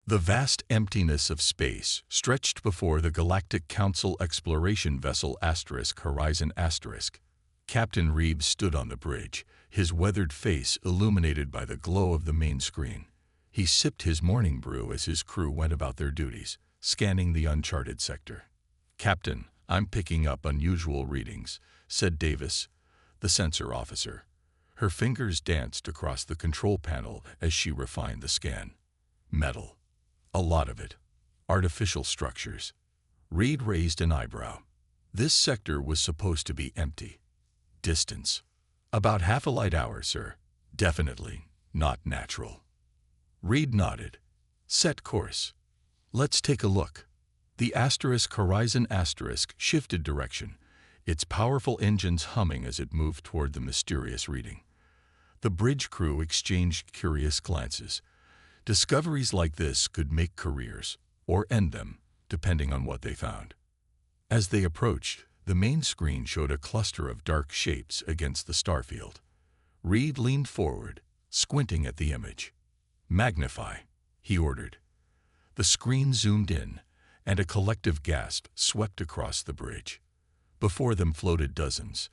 The vast emptiness of space stretched before the Galactic Council exploration vessel Horizon *. Captain Reeves stood on the bridge, his weathered face illuminated by the glow of the main screen. He sipped his morning brew as his crew went about their duties, scanning the uncharted sector. "Captain, I'm picking up unusual readings," said Davis, the sensor officer. Her fingers danced across the control panel as she refined the scan. Metal. A lot of it. Artificial structures. Reed raised an eyebrow. This sector was supposed to be empty. Distance. About half a light hour, sir. Definitely not natural. Reed nodded. Set course. Let's take a look. The Horizon * shifted direction, its powerful engines humming as it moved toward the mysterious reading. The bridge crew exchanged curious glances. Discoveries like this could make careers, or end them, depending on what they found. As they approached, the main screen showed a cluster of dark shapes against the starfield. Reed leaned forward, squinting at the image. "Magnify," he ordered. The screen zoomed in, and a collective gasp swept across the bridge. Before them floated dozens,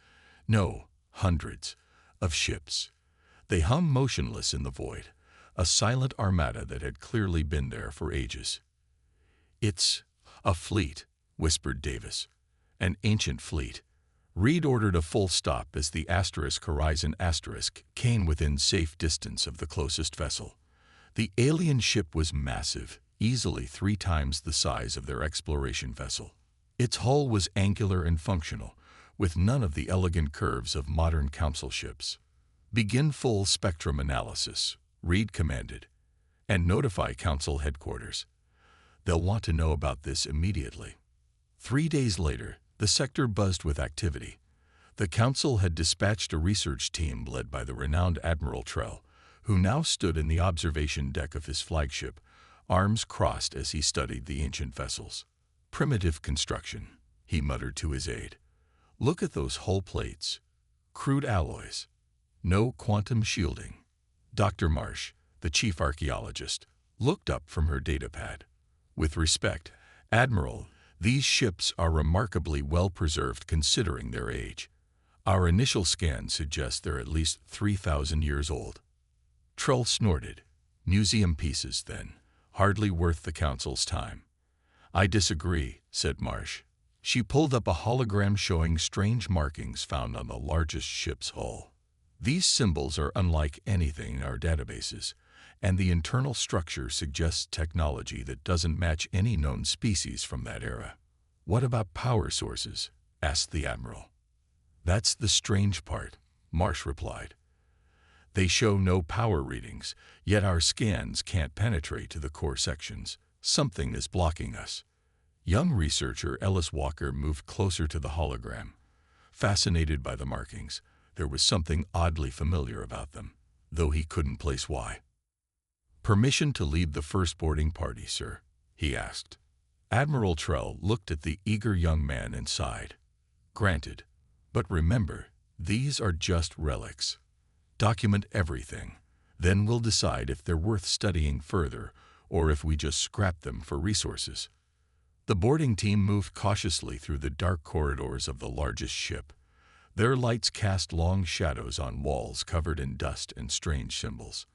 no, hundreds, of ships. They hummed motionless in the void, a silent armada that had clearly been there for ages. "It's a fleet," whispered Davis. "An ancient fleet." Reed ordered a full stop as the Horizon * came within safe distance of the closest vessel. The alien ship was massive, easily 3 times the size of their exploration vessel. Its hull was angular and functional, with none of the elegant curves of modern council ships. "Begin full spectrum analysis," Reed commanded, "and notify Council headquarters. They'll want to know about this immediately." 3 days later, the sector buzzed with activity. The Council had dispatched a research team led by the renowned Admiral Trell, who now stood in the observation deck of his flagship, arms crossed as he studied the ancient vessels. "Primitive construction," he muttered to his aide. "Look at those hull plates. Crude alloys. No quantum shielding." Dr. Marsh, the chief archaeologist, looked up from her datapad. "With respect, Admiral, these ships are remarkably well preserved considering their age. Our initial scans suggest they're at least 3,000 years old." Trull snorted. "Museum pieces, then. Hardly worth the Council's time." "I disagree," said Marsh. She pulled up a hologram showing strange markings found on the largest ship's hull. "These symbols are unlike anything in our databases, and the internal structure suggests technology that doesn't match any known species from that era." "What about power sources?" asked the Admiral. "That's the strange part," Marsh replied. "They show no power readings, yet our scans can't penetrate to the core sections. Something is blocking us." Young researcher Ellis Walker moved closer to the hologram. Fascinated by the markings, there was something oddly familiar about them, though he couldn't place why. "Permission to lead the first boarding party, sir?" he asked. Admiral Trell looked at the eager young man and sighed. "Granted. But remember, these are just relics. Document everything. Then we'll decide if they're worth studying further or if we just scrap them for resources." The boarding team moved cautiously through the dark corridors of the largest ship. Their lights cast long shadows on walls covered in dust and strange symbols.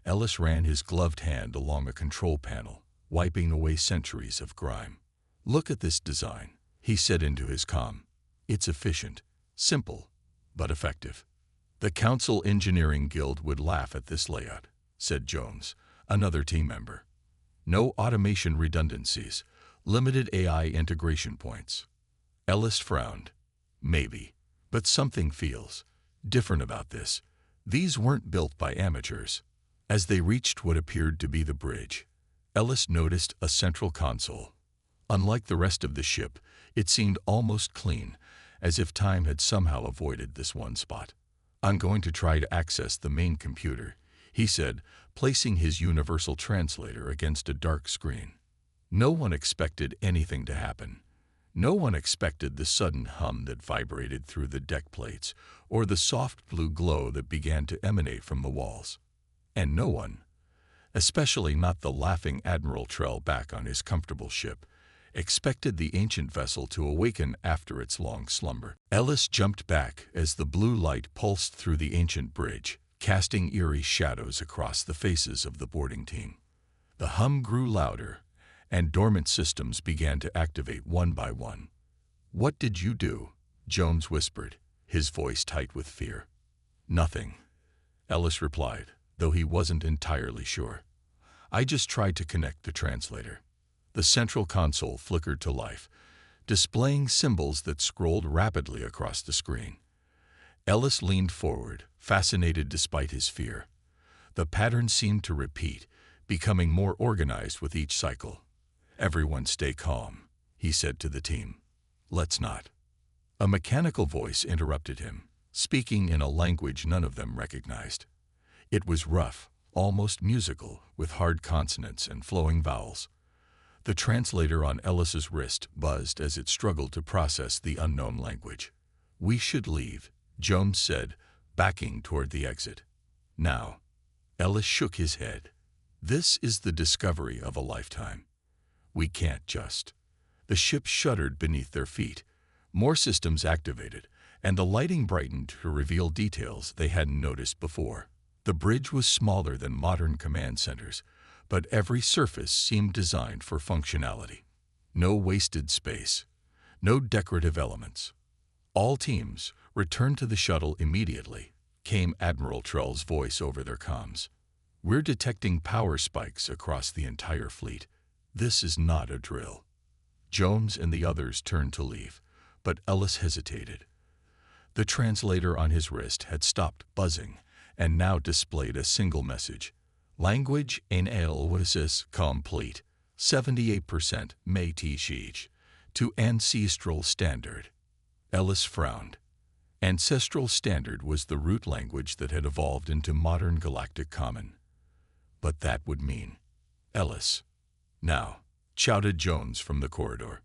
Ellis ran his gloved hand along a control panel, wiping away centuries of grime. "Look at this design," he said into his comm. "It's efficient, simple, but effective." "The Council Engineering Guild would laugh at this layout," said Jones, another team member. "No automation redundancies, limited AI integration points." Ellis frowned. "Maybe, but something feels different about this. These weren't built by amateurs." As they reached what appeared to be the bridge, Ellis noticed a central console. Unlike the rest of the ship, it seemed almost clean, as if time had somehow avoided this one spot. "I'm going to try to access the main computer," he said, placing his universal translator against a dark screen. No one expected anything to happen. No one expected the sudden hum that vibrated through the deck plates, or the soft blue glow that began to emanate from the walls. And no one especially not the laughing Admiral Trell back on his comfortable ship, expected the ancient vessel to awaken after its long slumber. Ellis jumped back as the blue light pulsed through the ancient bridge, casting eerie shadows across the faces of the boarding team. The hum grew louder, and dormant systems began to activate one by one. "What did you do?" Jones whispered, his voice tight with fear. "Nothing," Ellis replied, though he wasn't entirely sure. "I just tried to connect the translator." The central console flickered to life, displaying symbols that scrolled rapidly across the screen. Ellis leaned forward, fascinated despite his fear. The pattern seemed to repeat, becoming more organized with each cycle. "Everyone stay calm," he said to the team. "Let's not." A mechanical voice interrupted him, speaking in a language none of them recognized. It was rough, almost musical, with hard consonants and flowing vowels. The translator on Ellis's wrist buzzed as it struggled to process the unknown language. "We should leave," Jones said, backing toward the exit. "Now." Ellis shook his head. "This is the discovery of a lifetime. We can't just." The ship shuddered beneath their feet. More systems activated, and the lighting brightened to reveal details they hadn't noticed before. The bridge was smaller than modern command centers, but every surface seemed designed for functionality. No wasted space, no decorative elements. "All teams, return to the shuttle immediately," came Admiral Trell's voice over their comms. "We're detecting power spikes across the entire fleet. This is not a drill." Jones and the others turned to leave, but Ellis hesitated. The translator on his wrist had stopped buzzing and now displayed a single message. "Language analysis complete. 78% Métis to Ancestral Standard." Ellis frowned. Ancestral Standard was the root language that had evolved into modern galactic common. But that would mean Ellis. "Now," shouted Jones from the corridor.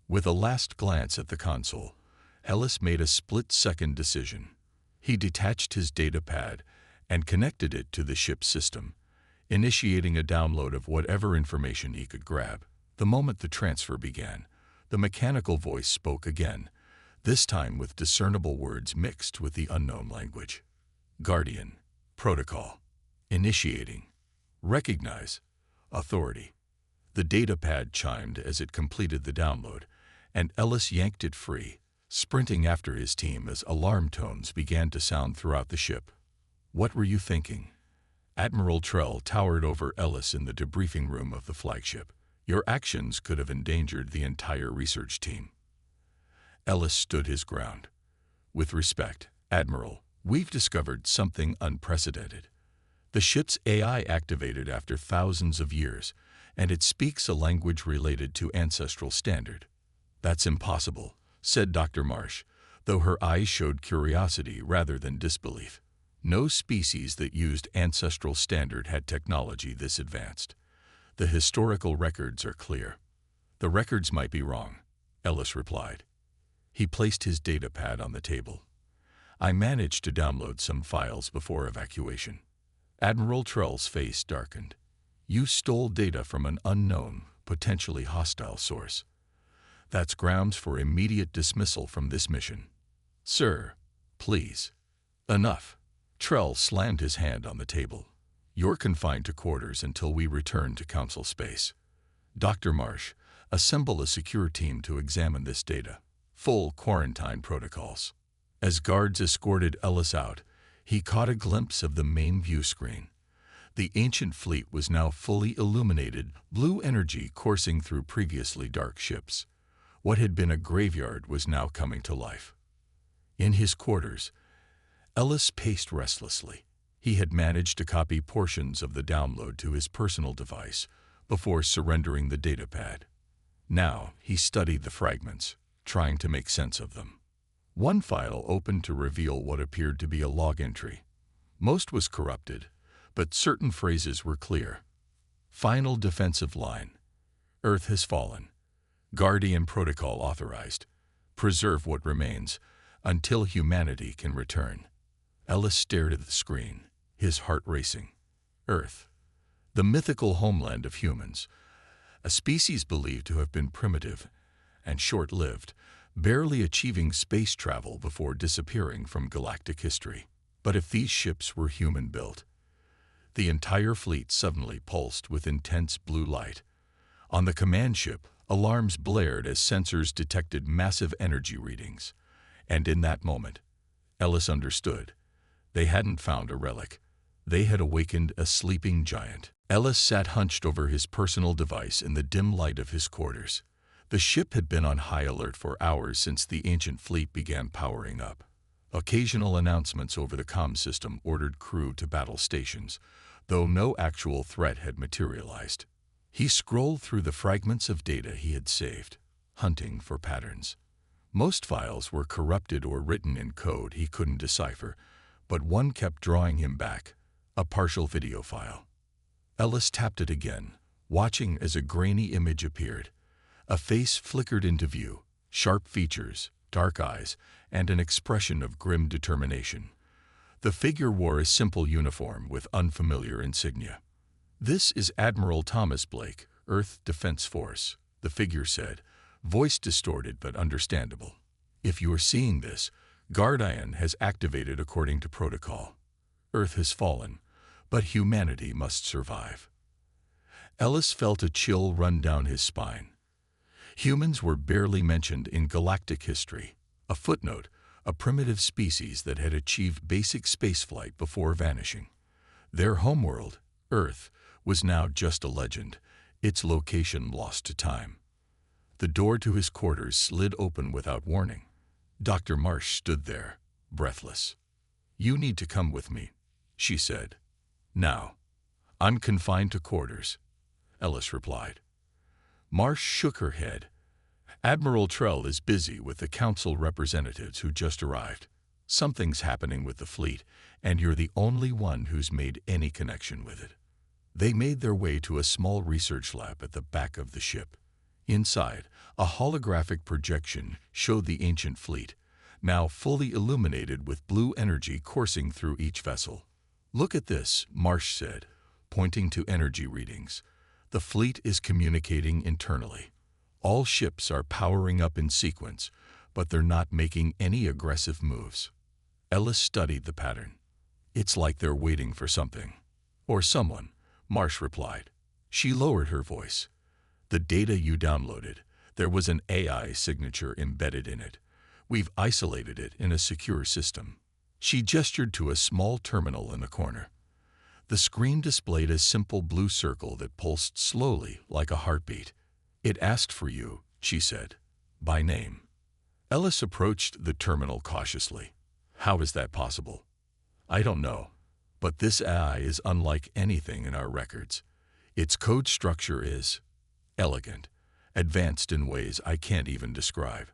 With a last glance at the console, Ellis made a split-second decision. He detached his data pad and connected it to the ship's system, initiating a download of whatever information he could grab. The moment the transfer began, the mechanical voice spoke again, this time with discernible words mixed with the unknown language. "Guardian. Protocol. Initiating. Recognize. Authority." The data pad chimed as it completed the download, and Ellis yanked it free, sprinting after his team as alarm tones began to sound throughout the ship. "What were you thinking?" Admiral Trell towered over Ellis in the debriefing room of the flagship. "Your actions could have endangered the entire research team." Ellis stood his ground. "With respect, Admiral, we've discovered something unprecedented. The ship's AI activated after thousands of years, and it speaks a language related to Ancestral Standard." "That's impossible," said Dr. Marsh, though her eyes showed curiosity rather than disbelief. No species that used Ancestral Standard had technology this advanced. The historical records are clear. "The records might be wrong," Ellis replied. He placed his data pad on the table. "I managed to download some files before evacuation." Admiral Trell's face darkened. "You stole data from an unknown, potentially hostile source. That's grounds for immediate dismissal from this mission." "Sir, please. Enough." Trell slammed his hand on the table. "You're confined to quarters until we return to Council space. Dr. Marsh, assemble a secure team to examine this data. Full quarantine protocols." As guards escorted Ellis out, he caught a glimpse of the main view screen. The ancient fleet was now fully illuminated, blue energy coursing through previously dark ships. What had been a graveyard was now coming to life. In his quarters, Ellis paced restlessly. He had managed to copy portions of the download to his personal device before surrendering the datapad. Now he studied the fragments, trying to make sense of them. One file opened to reveal what appeared to be a log entry. Most was corrupted, but certain phrases were clear. "Final defensive line. Earth has fallen. Guardian protocol authorized. Preserve what remains until humanity can return." Ellis stared at the screen, his heart racing. Earth. the mythical homeland of humans, a species believed to have been primitive and short-lived, barely achieving space travel before disappearing from galactic history. But if these ships were human-built, the entire fleet suddenly pulsed with intense blue light. On the command ship, alarms blared as sensors detected massive energy readings. And in that moment, Ellis understood. They hadn't found a relic. They had awakened a sleeping giant. Ellis sat hunched over his personal device in the dim light of his quarters. The ship had been on high alert for hours since the ancient fleet began powering up. Occasional announcements over the comm system ordered crew to battle stations, though no actual threat had materialized. He scrolled through the fragments of data he had saved, hunting for patterns. Most files were corrupted or written in code he couldn't decipher, but one kept drawing him back, a partial video file. Ellis tapped it again, watching as a grainy image appeared. A face flickered into view, sharp features, dark eyes, and an expression of grim determination. The figure wore a simple uniform with unfamiliar insignia. "This is Admiral Thomas Blake, Earth Defense Force," the figure said, voice distorted but understandable. "If you are seeing this, Guardian has activated according to protocol. Earth has fallen, but humanity must survive." Ellis felt a chill run down his spine. Humans were barely mentioned in galactic history, a footnote, a primitive species that had achieved basic spaceflight before vanishing. Their homeworld, Earth, was now just a legend, its location lost to time. The door to his quarters slid open without warning. Dr. Marsh stood there, breathless. "You need to come with me," she said. "Now." "I'm confined to quarters," Ellis replied. Marsh shook her head. "Admiral Trell is busy with the council representatives who just arrived. Something's happening with the fleet, and you're the only one who's made any connection with it." They made their way to a small research lab at the back of the ship. Inside, a holographic projection showed the ancient fleet, now fully illuminated with blue energy coursing through each vessel. "Look at this," Marsh said, pointing to energy readings. "The fleet is communicating internally. All ships are powering up in sequence, but they're not making any aggressive moves." Ellis studied the pattern. "It's like they're waiting for something. Or someone," Marsh replied. She lowered her voice. "The data you downloaded, there was an AI signature embedded in it. We've isolated it in a secure system." She gestured to a small terminal in the corner. The screen displayed a simple blue circle that pulsed slowly like a heartbeat. "It asked for you," she said, "by name." Ellis approached the terminal cautiously. "How is that possible?" "I don't know. But this AI is unlike anything in our records. Its code structure is elegant, advanced in ways I can't even describe."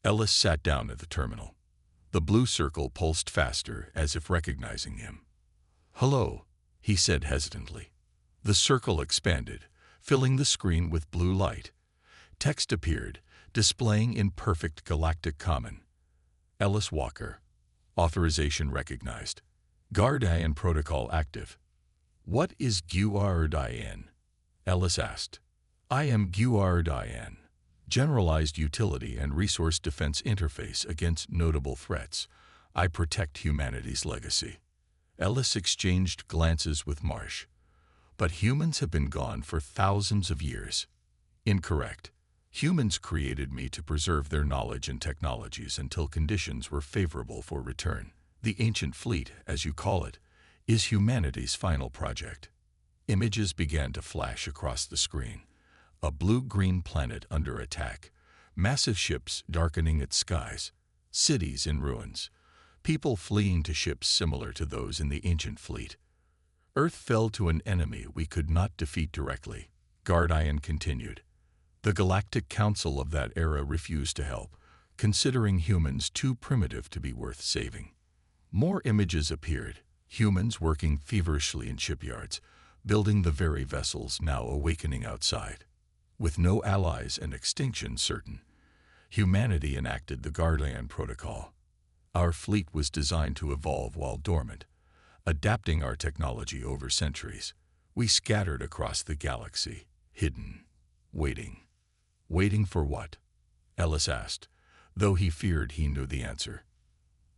Ellis sat down at the terminal. The blue circle pulsed faster, as if recognizing him. "Hello," he said hesitantly. The circle expanded, filling the screen with blue light. Text appeared, displaying in perfect galactic common. "Ellis Walker. Authorization recognized. Guardian protocol active." "What is Guardian?" Ellis asked. "I am Guardian. Generalized utility and resource defense interface against notable threats. I protect humanity's legacy." Ellis exchanged glances with Marsh. "But humans have been gone for thousands of years." "Incorrect. Humans created me to preserve their knowledge and technologies until conditions were favorable for return. The ancient fleet, as you call it, is humanity's final project." Images began to flash across the screen. A blue-green planet under attack, massive ships darkening its skies, cities in ruins, people fleeing to ships similar to those in the ancient fleet. "Earth fell to an enemy we could not defeat directly," Guardian continued. "The Galactic Council of that era refused to help, considering humans too primitive to be worth saving." More images appeared, humans working feverishly in shipyards, building the very vessels now awakening outside. With no allies and extinction certain, humanity enacted the Guardian Protocol. Our fleet was designed to evolve while dormant, adapting our technology over centuries. We scattered across the galaxy, hidden, waiting. Waiting for what? Ellis asked, though he feared he knew the answer.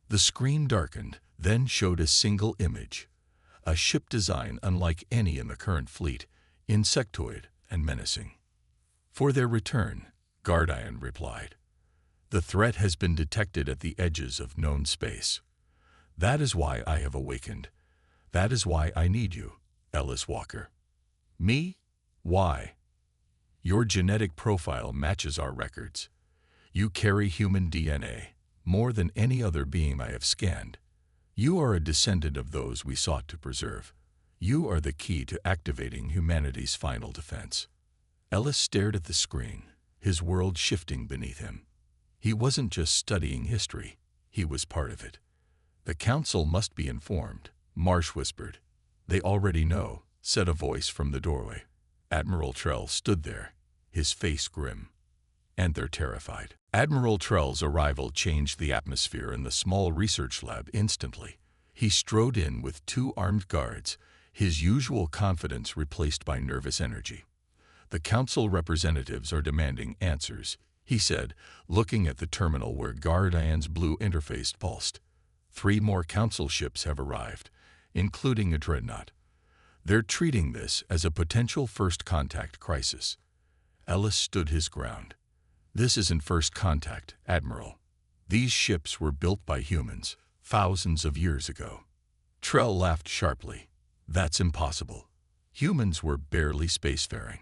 The screen darkened, then showed a single image. A ship design unlike any in the current fleet, insectoid and menacing. For their return, Guardian replied. The threat has been detected at the edges of known space. That is why I have awakened. That is why I need you, Ellis Walker. Me? Why? Your genetic profile matches our records. You carry human DNA, more than any other being I have scanned. You are a descendant of those we sought to preserve. You are the key to activating humanity's final defense. Ellis stared at the screen, his world shifting beneath him. He wasn't just studying history, he was part of it. The council must be informed, Marsh whispered. They already know, said a voice from the doorway. Admiral Trell stood there, his face grim. And they're terrified. Admiral Trell's arrival changed the atmosphere in the small research lab instantly. He strode in with 2 armed guards, his usual confidence replaced by nervous energy. The council representatives are demanding answers, he said, looking at the terminal where Guardian's blue interface pulsed. 3 more council ships have arrived, including a dreadnought. They're treating this as a potential first contact crisis. Ellis stood his ground. This isn't first contact, Admiral. These ships were built by humans, thousands of years ago. Trell laughed sharply. That's impossible. Humans were barely spacefaring.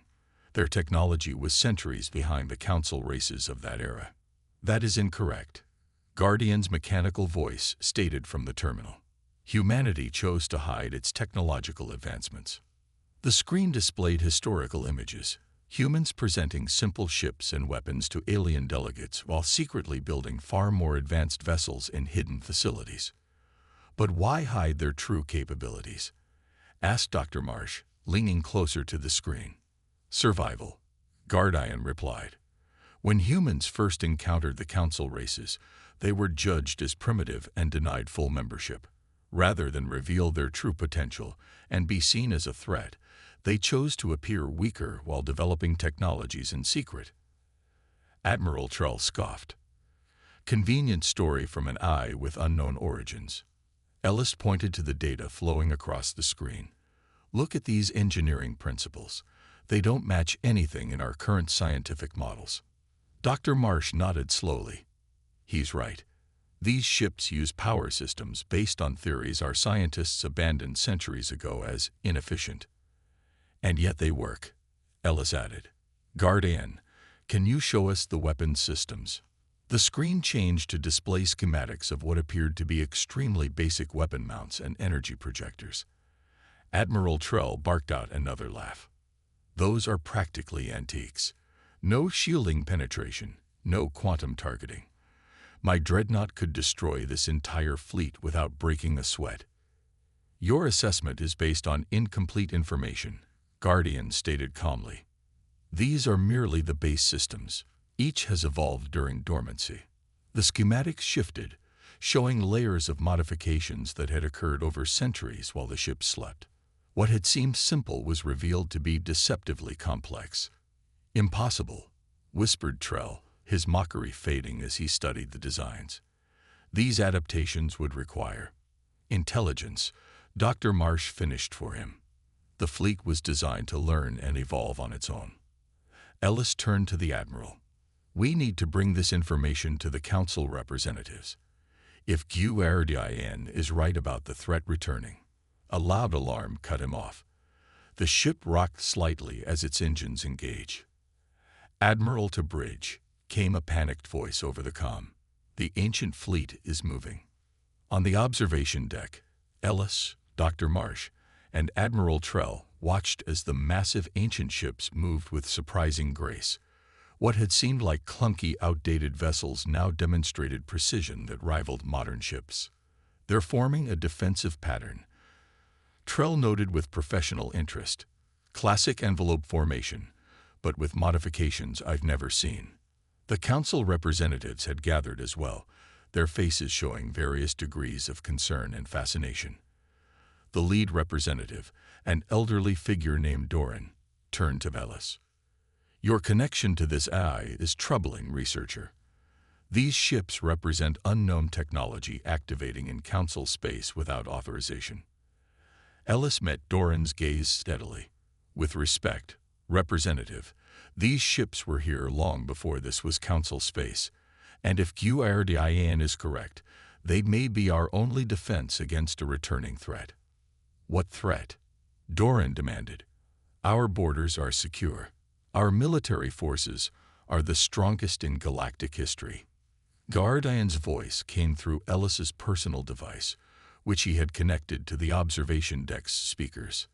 Their technology was centuries behind the council races of that era. That is incorrect. Guardian's mechanical voice stated from the terminal. Humanity chose to hide its technological advancements. The screen displayed historical images, humans presenting simple ships and weapons to alien delegates while secretly building far more advanced vessels in hidden facilities. But why hide their true capabilities? Asked Dr. Marsh, leaning closer to the screen. Survival, Guardian replied. When humans first encountered the council races, they were judged as primitive and denied full membership. Rather than reveal their true potential and be seen as a threat, they chose to appear weaker while developing technologies in secret. Admiral Trell scoffed. Convenient story from an eye with unknown origins. Ellis pointed to the data flowing across the screen. Look at these engineering principles. They don't match anything in our current scientific models. Dr. Marsh nodded slowly. He's right. These ships use power systems based on theories our scientists abandoned centuries ago as inefficient. And yet they work, Ellis added. Guardian, can you show us the weapons systems? The screen changed to display schematics of what appeared to be extremely basic weapon mounts and energy projectors. Admiral Trell barked out another laugh. Those are practically antiques. No shielding penetration, no quantum targeting. My dreadnought could destroy this entire fleet without breaking a sweat. Your assessment is based on incomplete information, Guardian stated calmly. These are merely the base systems. Each has evolved during dormancy. The schematics shifted, showing layers of modifications that had occurred over centuries while the ship slept. What had seemed simple was revealed to be deceptively complex. Impossible, whispered Trell, his mockery fading as he studied the designs. These adaptations would require intelligence. Dr. Marsh finished for him. The fleet was designed to learn and evolve on its own. Ellis turned to the Admiral. We need to bring this information to the Council representatives. If Guardian is right about the threat returning. A loud alarm cut him off. The ship rocked slightly as its engines engaged. Admiral to bridge, came a panicked voice over the comm. The ancient fleet is moving. On the observation deck, Ellis, Dr. Marsh, and Admiral Trell watched as the massive ancient ships moved with surprising grace. What had seemed like clunky, outdated vessels now demonstrated precision that rivaled modern ships. They're forming a defensive pattern. Trell noted with professional interest. Classic envelope formation, but with modifications I've never seen. The council representatives had gathered as well, their faces showing various degrees of concern and fascination. The lead representative, an elderly figure named Doran, turned to Ellis. "Your connection to this AI is troubling, researcher. These ships represent unknown technology activating in Council space without authorization." Ellis met Doran's gaze steadily. "With respect, Representative, these ships were here long before this was Council space, and if QRDIN is correct, they may be our only defense against a returning threat." "What threat?" Doran demanded. "Our borders are secure. Our military forces are the strongest in galactic history." Guardian's voice came through Ellis's personal device, which he had connected to the observation deck's speakers.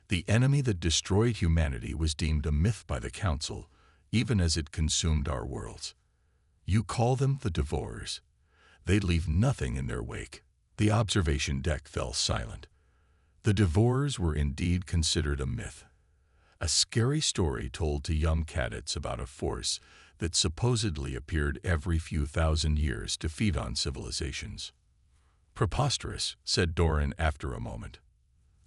"The enemy that destroyed humanity was deemed a myth by the Council, even as it consumed our worlds. You call them the Devourers. They leave nothing in their wake." The observation deck fell silent. The Devourers were indeed considered a myth. A scary story told to young cadets about a force that supposedly appeared every few thousand years to feed on civilizations. "Preposterous," said Doran after a moment.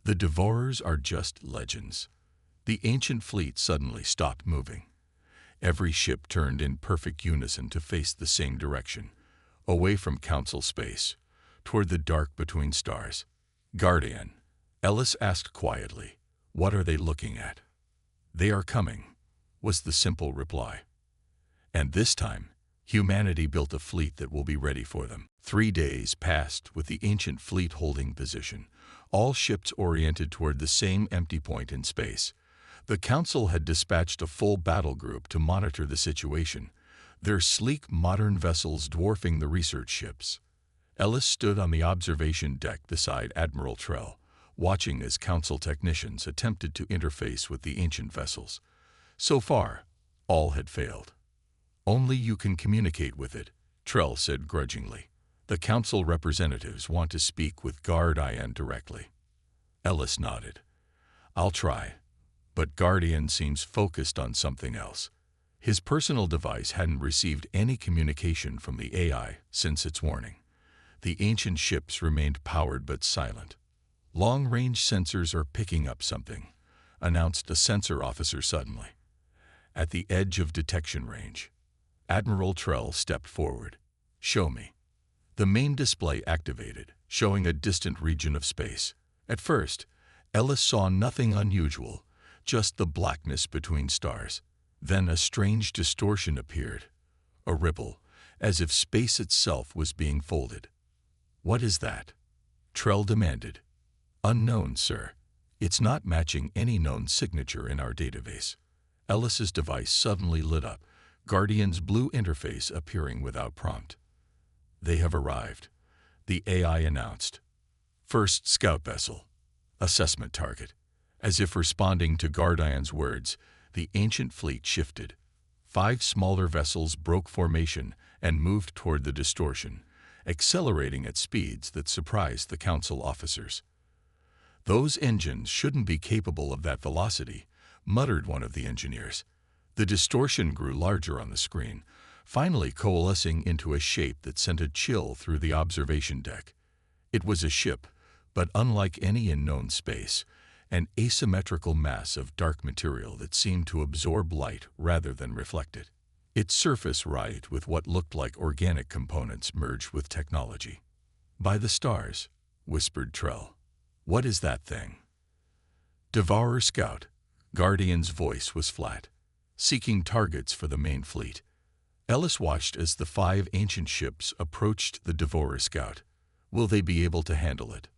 "The Devourers are just legends." The ancient fleet suddenly stopped moving. Every ship turned in perfect unison to face the same direction, away from Council space, toward the dark between stars. "Guardian," Ellis asked quietly, "what are they looking at?" "They are coming," was the simple reply. "And this time, humanity built a fleet that will be ready for them." 3 days passed with the ancient fleet holding position, all ships oriented toward the same empty point in space. The Council had dispatched a full battle group to monitor the situation, their sleek modern vessels dwarfing the research ships. Ellis stood on the observation deck beside Admiral Trell, watching as Council technicians attempted to interface with the ancient vessels. So far, all had failed. "Only you can communicate with it," Trell said grudgingly. "The Council representatives want to speak with Guardian directly." Ellis nodded. "I'll try, but Guardian seems focused on something else." His personal device hadn't received any communication from the AI since its warning. The ancient ships remained powered but silent. "Long-range sensors are picking up something," announced a sensor officer suddenly. "At the edge of detection range." Admiral Trell stepped forward. "Show me." The main display activated, showing a distant region of space. At first, Ellis saw nothing unusual, just the blackness between stars. Then a strange distortion appeared, a ripple, as if space itself was being folded. "What is that?" Trell demanded. "Unknown, sir. It's not matching any known signature in our database." Ellis's device suddenly lit up, Guardian's blue interface appearing without prompt. "They have arrived," the AI announced. "First scout vessel. Assessment target." As if responding to Guardian's words, the ancient fleet shifted. 5 smaller vessels broke formation and moved toward the distortion, accelerating at speeds that surprised the Council officers. "Those engines shouldn't be capable of that velocity," muttered one of the engineers. The distortion grew larger on the screen, finally coalescing into a shape that sent a chill through the observation deck. It was a ship, but unlike any in known space, an asymmetrical mass of dark material that seemed to absorb light rather than reflect it. Its surface writhed with what looked like organic components merged with technology. "By the stars," whispered Trell. "What is that thing?" "Devourer Scout." Guardian's voice was flat. "Seeking targets for the main fleet." Ellis watched as the 5 ancient ships approached the Devourer Scout. Will they be able to handle it?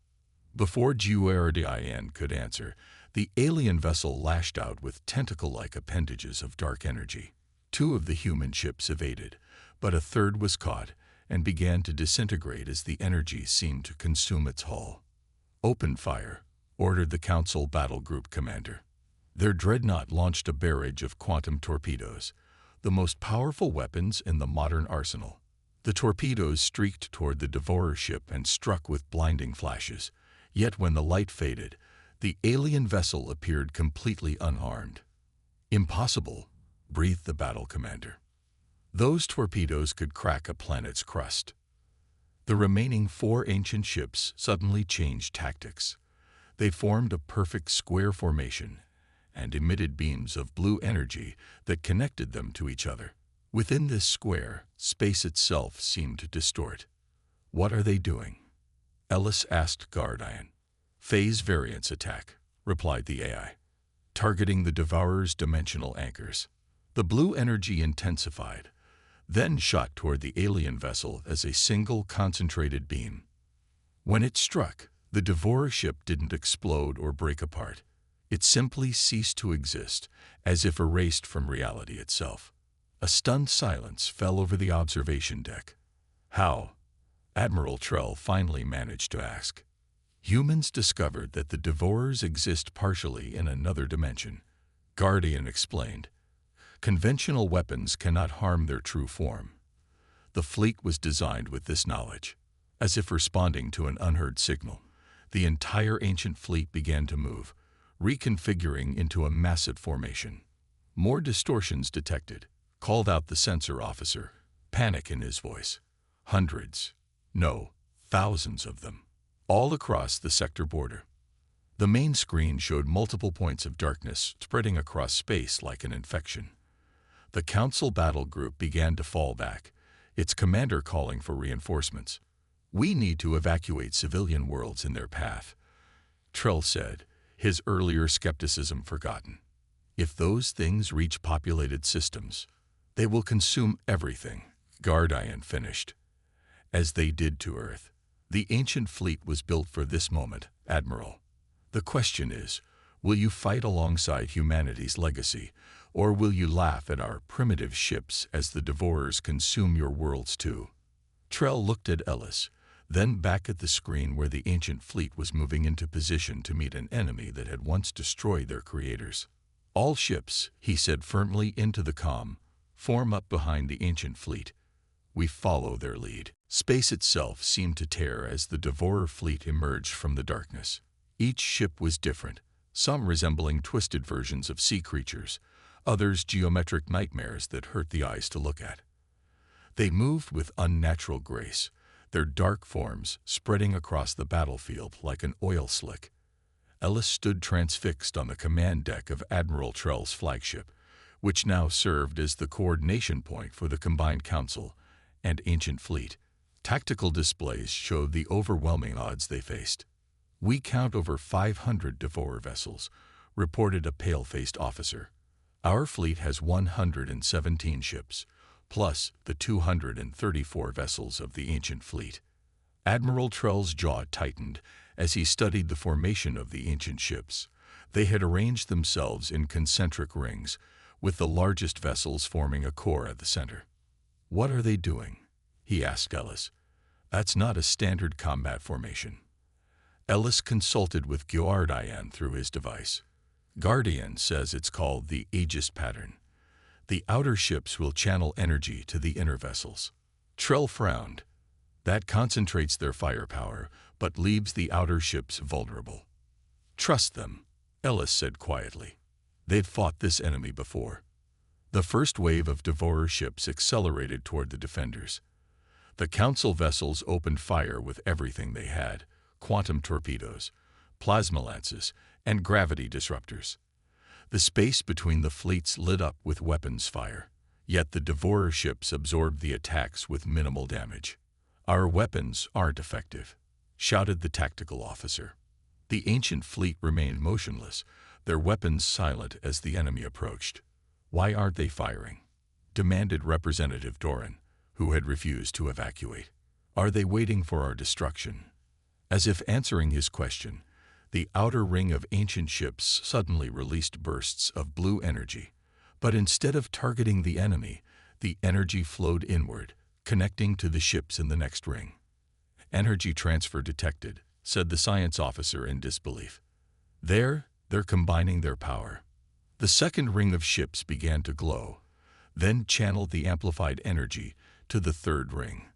Before Guardian could answer, the alien vessel lashed out with tentacle-like appendages of dark energy. 2 of the human ships evaded, but a third was caught and began to disintegrate as the energy seemed to consume its hull. "Open fire," ordered the Council battle group commander. Their dreadnought launched a barrage of quantum torpedoes, the most powerful weapons in the modern arsenal. The torpedoes streaked toward the Devourer ship and struck with blinding flashes. Yet when the light faded, the alien vessel appeared completely unharmed. "Impossible," breathed the battle commander. "Those torpedoes could crack a planet's crust." The remaining 4 ancient ships suddenly changed tactics. They formed a perfect square formation and emitted beams of blue energy that connected them to each other. Within this square, space itself seemed to distort. "What are they doing?" Ellis asked Guardian. "Phase variance attack," replied the AI, "targeting the Devourer's dimensional anchors." The blue energy intensified, then shot toward the alien vessel as a single concentrated beam. When it struck, the Devourer ship didn't explode or break apart. It simply ceased to exist, as if erased from reality itself. A stunned silence fell over the observation deck. "How?" Admiral Trell finally managed to ask. "Humans discovered that the Devourers exist partially in another dimension," Guardian explained. "Conventional weapons cannot harm their true form." The fleet was designed with this knowledge. As if responding to an unheard signal, the entire ancient fleet began to move, reconfiguring into a massive formation. "More distortions detected," called out the sensor officer, panic in his voice. "Hundreds, no, thousands of them, all across the sector border." The main screen showed multiple points of darkness spreading across space like an infection. The Council battle group began to fall back, its commander calling for reinforcements. "We need to evacuate civilian worlds in their path," Trell said, his earlier skepticism forgotten. "If those things reach populated systems, they will consume everything," Guardian finished. "As they did to Earth. The ancient fleet was built for this moment, Admiral. The question is, will you fight alongside humanity's legacy, or will you laugh at our primitive ships as the Devourers consume your worlds too?" Trell looked at Ellis, then back at the screen where the ancient fleet was moving into position to meet an enemy that had once destroyed their creators. "All ships," he said firmly into the comm, "form up behind the ancient fleet. We follow their lead." Space itself seemed to tear as the Devourer fleet emerged from the darkness. Each ship was different, some resembling twisted versions of sea creatures, others geometric nightmares that hurt the eyes to look at. They moved with unnatural grace, their dark forms spreading across the battlefield like an oil slick. Ellis stood transfixed on the command deck of Admiral Trell's flagship, which now served as the coordination point for the combined Council and Ancient Fleet. Tactical displays showed the overwhelming odds they faced. "We count over 500 Devourer vessels," reported a pale-faced officer. "Our fleet has 117 ships, plus the 234 vessels of the ancient fleet." Admiral Trell's jaw tightened as he studied the formation of the ancient ships. They had arranged themselves in concentric rings, with the largest vessels forming a core at the center. "What are they doing?" he asked Ellis. "That's not a standard combat formation." Ellis consulted with Guardian through his device. "Guardian says it's called the Aegis pattern. The outer ships will channel energy to the inner vessels." Trell frowned. "That concentrates their firepower, but leaves the outer ships vulnerable." "Trust them," Ellis said quietly. "They've fought this enemy before." The first wave of Devourer ships accelerated toward the defenders. The Council vessels opened fire with everything they had: quantum torpedoes, plasma lances, and gravity disruptors. The space between the fleets lit up with weapons fire, yet the Devourer ships absorbed the attacks with minimal damage. "Our weapons aren't effective," shouted the tactical officer. The ancient fleet remained motionless, their weapons silent as the enemy approached. "Why aren't they firing?" demanded Representative Doran, who had refused to evacuate. "Are they waiting for our destruction?" As if answering his question, the outer ring of ancient ships suddenly released bursts of blue energy. But instead of targeting the enemy, the energy flowed inward, connecting to the ships in the next ring. "Energy transfer detected," said the science officer in disbelief. They're combining their power." The second ring of ships began to glow, then channeled the amplified energy to the third ring.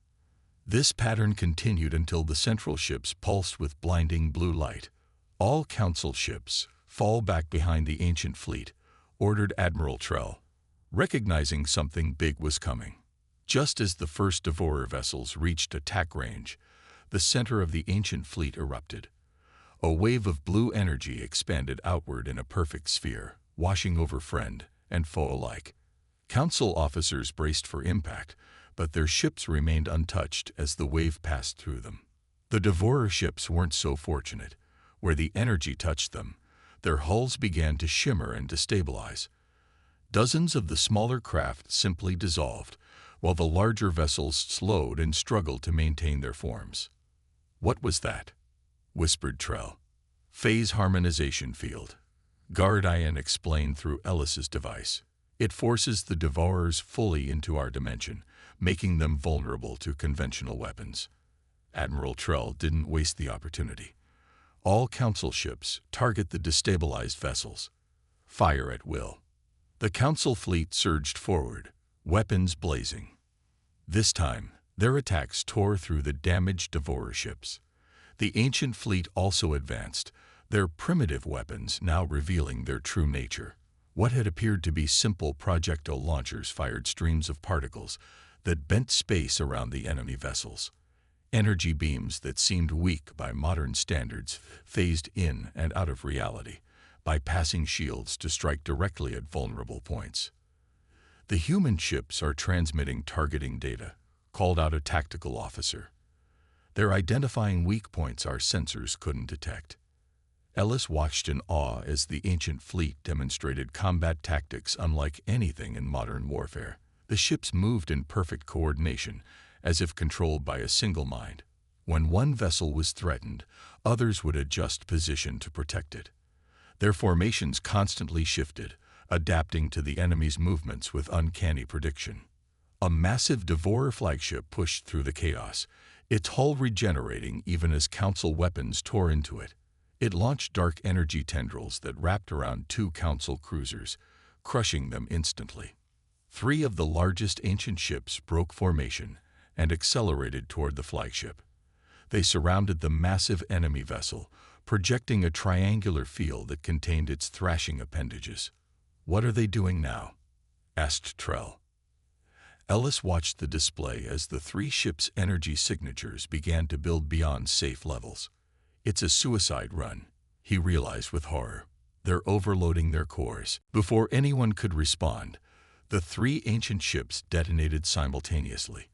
This pattern continued until the central ships pulsed with blinding blue light. "All Council ships, fall back behind the ancient fleet," ordered Admiral Trell, recognizing something big was coming. Just as the first Devourer vessels reached attack range, the center of the ancient fleet erupted. A wave of blue energy expanded outward in a perfect sphere, washing over friend and foe alike. Council officers braced for impact, but their ships remained untouched as the wave passed through them. The Devourer ships weren't so fortunate. Where the energy touched them, their hulls began to shimmer and destabilize. Dozens of the smaller craft simply dissolved, while the larger vessels slowed and struggled to maintain their forms. "What was that?" whispered Trell. "Phase harmonization field," Gardian explained through Ellis's device. "It forces the Devourers fully into our dimension, making them vulnerable to conventional weapons." Admiral Trell didn't waste the opportunity. "All Council ships, target the destabilized vessels. Fire at will." The Council fleet surged forward, weapons blazing. This time, their attacks tore through the damaged Devourer ships. The ancient fleet also advanced, their primitive weapons now revealing their true nature. What had appeared to be simple projectile launchers fired streams of particles that bent space around the enemy vessels. Energy beams that seemed weak by modern standards phased in and out of reality, bypassing shields to strike directly at vulnerable points. "The human ships are transmitting targeting data," called out a tactical officer. "They're identifying weak points our sensors couldn't detect." Ellis watched in awe as the ancient fleet demonstrated combat tactics unlike anything in modern warfare. The ships moved in perfect coordination, as if controlled by a single mind. When one vessel was threatened, others would adjust position to protect it. Their formations constantly shifted, adapting to the enemy's movements with uncanny prediction. A massive Devourer flagship pushed through the chaos, its hull regenerating even as Council weapons tore into it. It launched dark energy tendrils that wrapped around 2 Council cruisers, crushing them instantly. 3 of the largest ancient ships broke formation and accelerated toward the flagship. They surrounded the massive enemy vessel, projecting a triangular field that contained its thrashing appendages. "What are they doing now?" asked Trell. Ellis watched the display as the 3 ships' energy signatures began to build beyond safe levels. "It's a suicide run," he realized with horror. "They're overloading their cores." Before anyone could respond, the 3 ancient ships detonated simultaneously.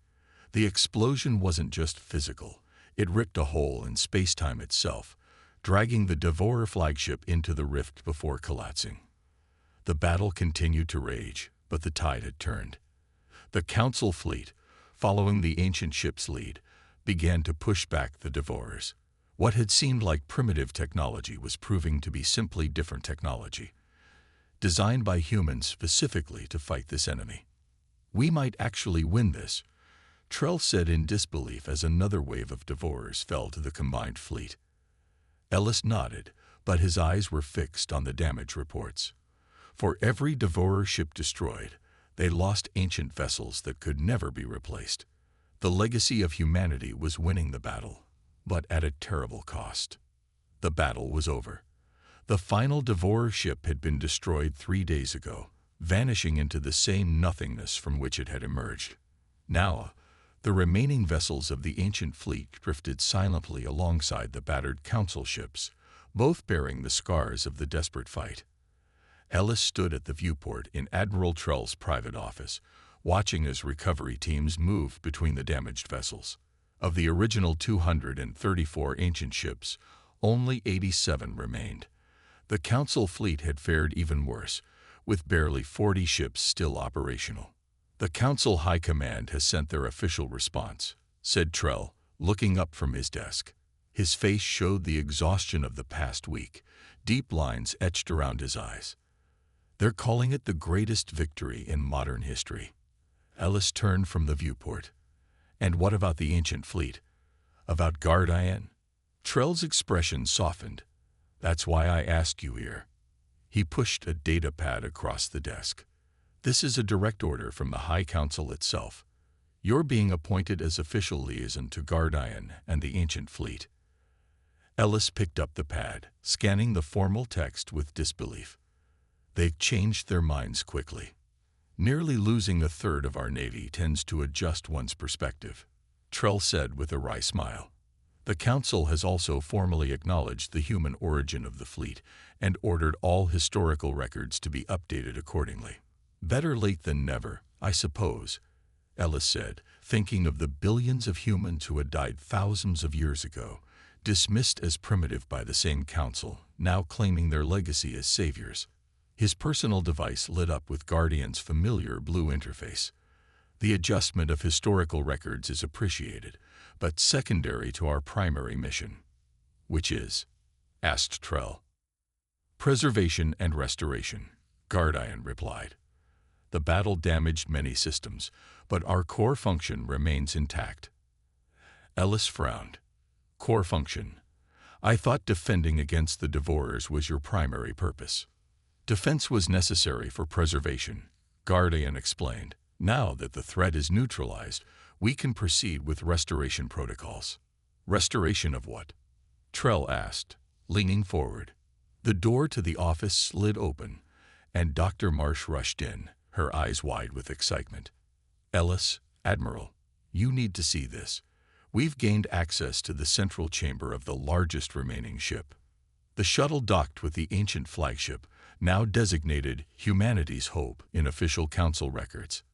The explosion wasn't just physical. It ripped a hole in space-time itself, dragging the Devourer flagship into the rift before collapsing. The battle continued to rage, but the tide had turned. The Council fleet, following the ancient ship's lead, began to push back the Devourers. What had seemed like primitive technology was proving to be simply different technology, designed by humans specifically to fight this enemy. "We might actually win this," Trell said in disbelief as another wave of Devourers fell to the combined fleet. Ellis nodded, but his eyes were fixed on the damage reports. For every Devourer ship destroyed, they lost ancient vessels that could never be replaced. The legacy of humanity was winning the battle, but at a terrible cost. The battle was over. The final Devourer ship had been destroyed 3 days ago, vanishing into the same nothingness from which it had emerged. Now, the remaining vessels of the ancient fleet drifted silently alongside the battered Council ships, both bearing the scars of the desperate fight. Ellis stood at the viewport in Admiral Trell's private office, watching as recovery teams moved between the damaged vessels. Of the original 234 ancient ships, only 87 remained. The Council fleet had fared even worse, with barely 40 ships still operational. "The Council High Command has sent their official response," said Trell, looking up from his desk. His face showed the exhaustion of the past week, deep lines etched around his eyes. "They're calling it the greatest victory in modern history." Ellis turned from the viewport. "And what about the ancient fleet? About Gardian?" Trell's expression softened. "That's why I asked you here." He pushed a data pad across the desk. "This is a direct order from the High Council itself. You're being appointed as official liaison to Gardian and the ancient fleet." Ellis picked up the pad, scanning the formal text with disbelief. "They've changed their minds quickly. Nearly losing a third of our Navy tends to adjust one's perspective," Trell said with a wry smile. The Council has also formally acknowledged the human origin of the fleet and ordered all historical records to be updated accordingly. Better late than never, I suppose, Ellis said, thinking of the billions of humans who had died thousands of years ago, dismissed as primitive by the same council, now claiming their legacy as saviors. His personal device lit up with Guardian's familiar blue interface. The adjustment of historical records is appreciated, but secondary to our primary mission. Which is? Asked Trell. Preservation and restoration, Guardian replied. The battle damaged many systems, but our core function remains intact. Ellis frowned. Core function. I thought defending against the Devourers was your primary purpose. Defense was necessary for preservation, Guardian explained. Now that the threat is neutralized, we can proceed with restoration protocols. Restoration of what? Trell asked, leaning forward. The door to the office slid open, and Dr. Marsh rushed in, her eyes wide with excitement. Ellis, Admiral, you need to see this. We've gained access to the central chamber of the largest remaining ship. The shuttle docked with the ancient flagship, now designated Humanity's Hope in official council records.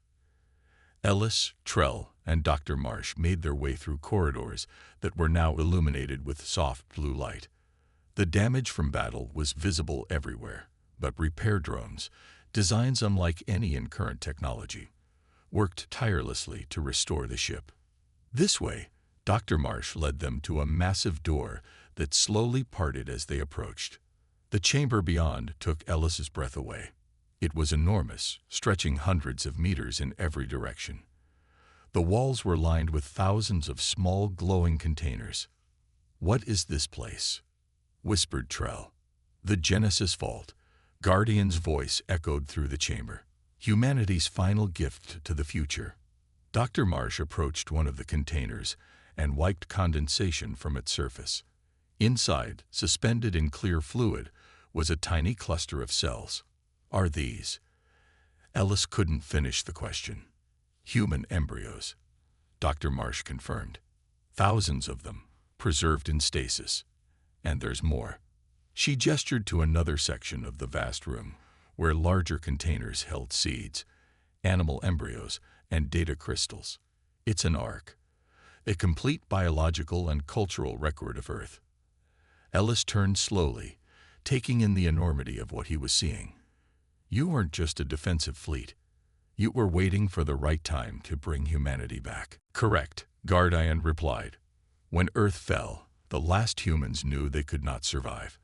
Ellis, Trell, and Dr. Marsh made their way through corridors that were now illuminated with soft blue light. The damage from battle was visible everywhere, but repair drones, designs unlike any in current technology, worked tirelessly to restore the ship. This way, Dr. Marsh led them to a massive door that slowly parted as they approached. The chamber beyond took Ellis's breath away. It was enormous, stretching hundreds of meters in every direction. The walls were lined with thousands of small glowing containers. What is this place? Whispered Trell. The Genesis Vault. Guardian's voice echoed through the chamber. Humanity's final gift to the future. Dr. Marsh approached one of the containers and wiped condensation from its surface. Inside, suspended in clear fluid, was a tiny cluster of cells. Are these? Ellis couldn't finish the question. Human embryos. Dr. Marsh confirmed. Thousands of them, preserved in stasis. And there's more. She gestured to another section of the vast room, where larger containers held seeds, animal embryos, and data crystals. It's an ark, a complete biological and cultural record of Earth. Ellis turned slowly, taking in the enormity of what he was seeing. You weren't just a defensive fleet. You were waiting for the right time to bring humanity back. Correct, Guardian replied. When Earth fell, the last humans knew they could not survive,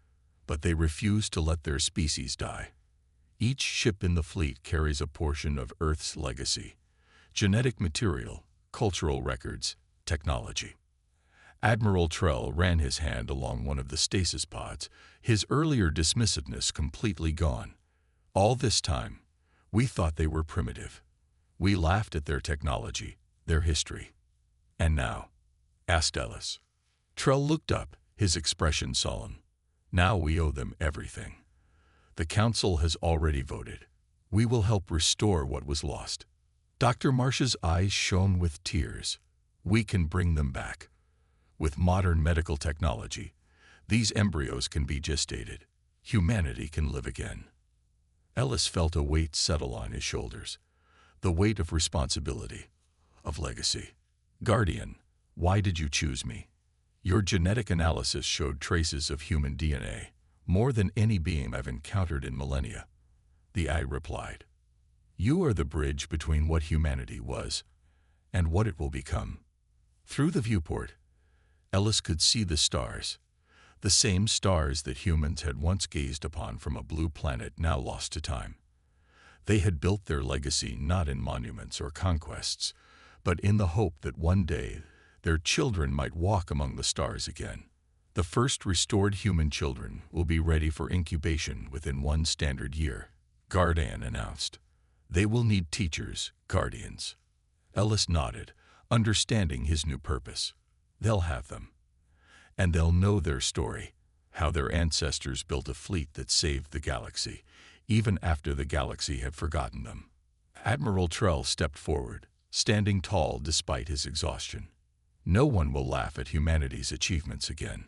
but they refused to let their species die. Each ship in the fleet carries a portion of Earth's legacy: genetic material, cultural records, technology. Admiral Trell ran his hand along one of the stasis pods, his earlier dismissiveness completely gone. All this time, we thought they were primitive. We laughed at their technology, their history. And now? Asked Ellis. Trell looked up, his expression sullen. Now we owe them everything. The Council has already voted. We will help restore what was lost. Dr. Marsh's eyes shone with tears. We can bring them back. With modern medical technology, these embryos can be gestated. Humanity can live again. Ellis felt a weight settle on his shoulders, the weight of responsibility, of legacy. Guardian, why did you choose me? Your genetic analysis showed traces of human DNA, more than any being I've encountered in millennia. The eye replied. You are the bridge between what humanity was and what it will become. Through the viewport, Ellis could see the stars, the same stars that humans had once gazed upon from a blue planet now lost to time. They had built their legacy not in monuments or conquests, but in the hope that one day their children might walk among the stars again. The first restored human children will be ready for incubation within 1 standard year, Guardian announced. They will need teachers, guardians. Ellis nodded, understanding his new purpose. They'll have them. And they'll know their story, how their ancestors built a fleet that saved the galaxy, even after the galaxy had forgotten them. Admiral Trell stepped forward, standing tall despite his exhaustion. No one will laugh at humanity's achievements again.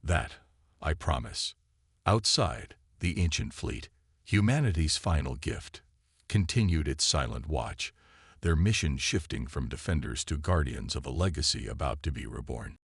That, I promise. Outside, the ancient fleet, humanity's final gift, continued its silent watch, their mission shifting from defenders to guardians of a legacy about to be reborn.